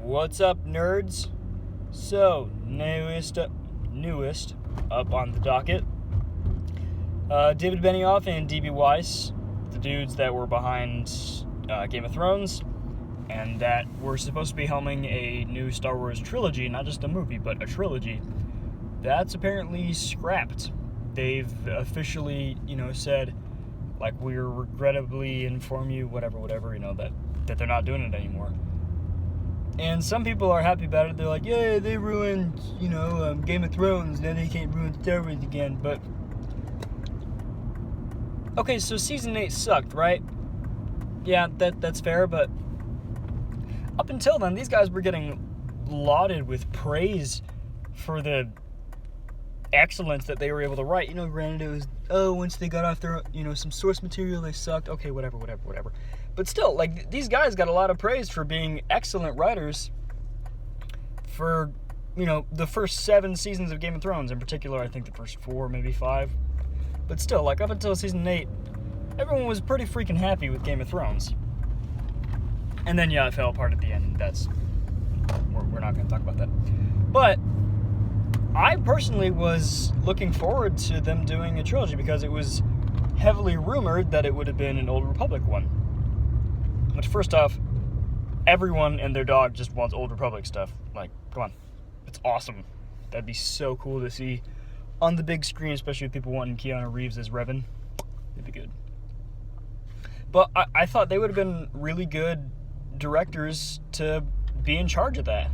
What's up, nerds? So, newest up on the docket. David Benioff and D.B. Weiss, the dudes that were behind Game of Thrones, and that were supposed to be helming a new Star Wars trilogy, not just a movie, but a trilogy. That's apparently scrapped. They've officially, said, like, we're regrettably inform you, whatever, that they're not doing it anymore. And some people are happy about it. They're like, yeah, they ruined, Game of Thrones, now they can't ruin Star Wars again. But, okay, so Season 8 sucked, right? Yeah, that's fair, but up until then, these guys were getting lauded with praise for the excellence that they were able to write. Granted, it was, once they got off their, some source material, they sucked. Okay, whatever. But still, like, these guys got a lot of praise for being excellent writers for, the first 7 seasons of Game of Thrones. In particular, I think the first 4, maybe 5. But still, like, up until Season 8, everyone was pretty freaking happy with Game of Thrones. And then, it fell apart at the end. We're not going to talk about that. But I personally was looking forward to them doing a trilogy because it was heavily rumored that it would have been an Old Republic one. Which, first off, everyone and their dog just wants Old Republic stuff. Like, come on. It's awesome. That'd be so cool to see on the big screen, especially with people wanting Keanu Reeves as Revan. It'd be good. But I thought they would have been really good directors to be in charge of that.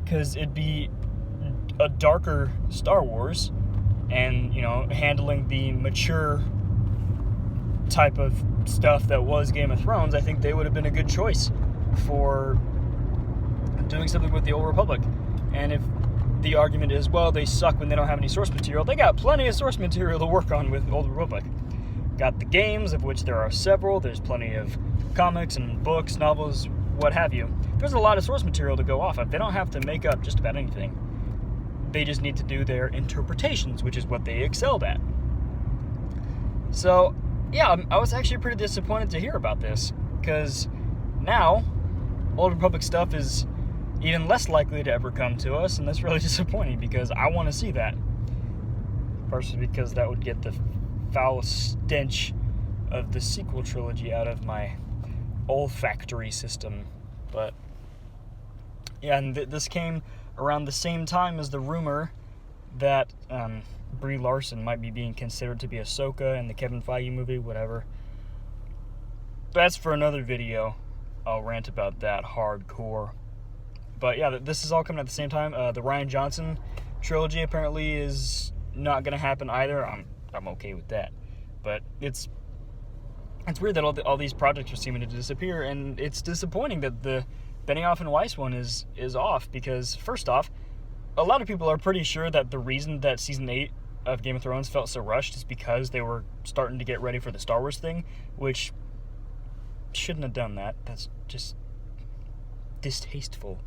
Because it'd be a darker Star Wars and, handling the mature type of stuff that was Game of Thrones. I think they would have been a good choice for doing something with the Old Republic. And if the argument is, well, they suck when they don't have any source material, they got plenty of source material to work on with Old Republic. Got the games, of which there are several. There's plenty of comics and books, novels, what have you. There's a lot of source material to go off of. They don't have to make up just about anything. They just need to do their interpretations, which is what they excelled at. So, yeah, I was actually pretty disappointed to hear about this, because now Old Republic stuff is even less likely to ever come to us, and that's really disappointing, because I want to see that. Partially because that would get the foul stench of the sequel trilogy out of my olfactory system. But, yeah, and this came around the same time as the rumor that Brie Larson might be being considered to be Ahsoka in the Kevin Feige movie, whatever. That's for another video. I'll rant about that hardcore. But yeah, this is all coming at the same time. The Rian Johnson trilogy apparently is not going to happen either. I'm okay with that. But it's weird that all these projects are seeming to disappear, and it's disappointing that the Benioff and Weiss one is off, because first off, a lot of people are pretty sure that the reason that Season 8 of Game of Thrones felt so rushed is because they were starting to get ready for the Star Wars thing, which shouldn't have done that. That's just distasteful.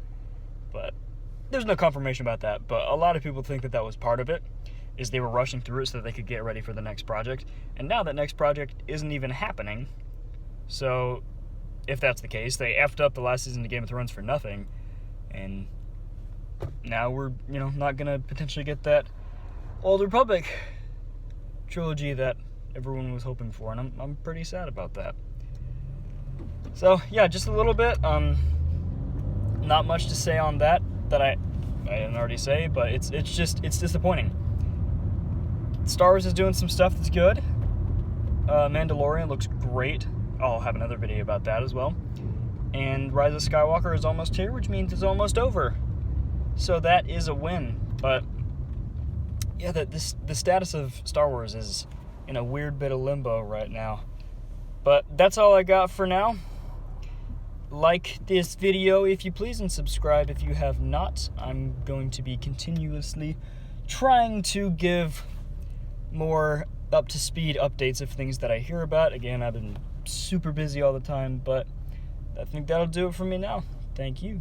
But there's no confirmation about that. But a lot of people think that was part of it, is they were rushing through it so that they could get ready for the next project. And now that next project isn't even happening. So if that's the case, they effed up the last season of Game of Thrones for nothing. And now we're, not going to potentially get that Old Republic trilogy that everyone was hoping for, and I'm pretty sad about that. So, yeah, just a little bit. Not much to say on that I didn't already say, but it's disappointing. Star Wars is doing some stuff that's good. Mandalorian looks great. I'll have another video about that as well. And Rise of Skywalker is almost here, which means it's almost over. So that is a win. But yeah, the status of Star Wars is in a weird bit of limbo right now. But that's all I got for now. Like this video if you please, and subscribe if you have not. I'm going to be continuously trying to give more up-to-speed updates of things that I hear about. Again, I've been super busy all the time, but I think that'll do it for me now. Thank you.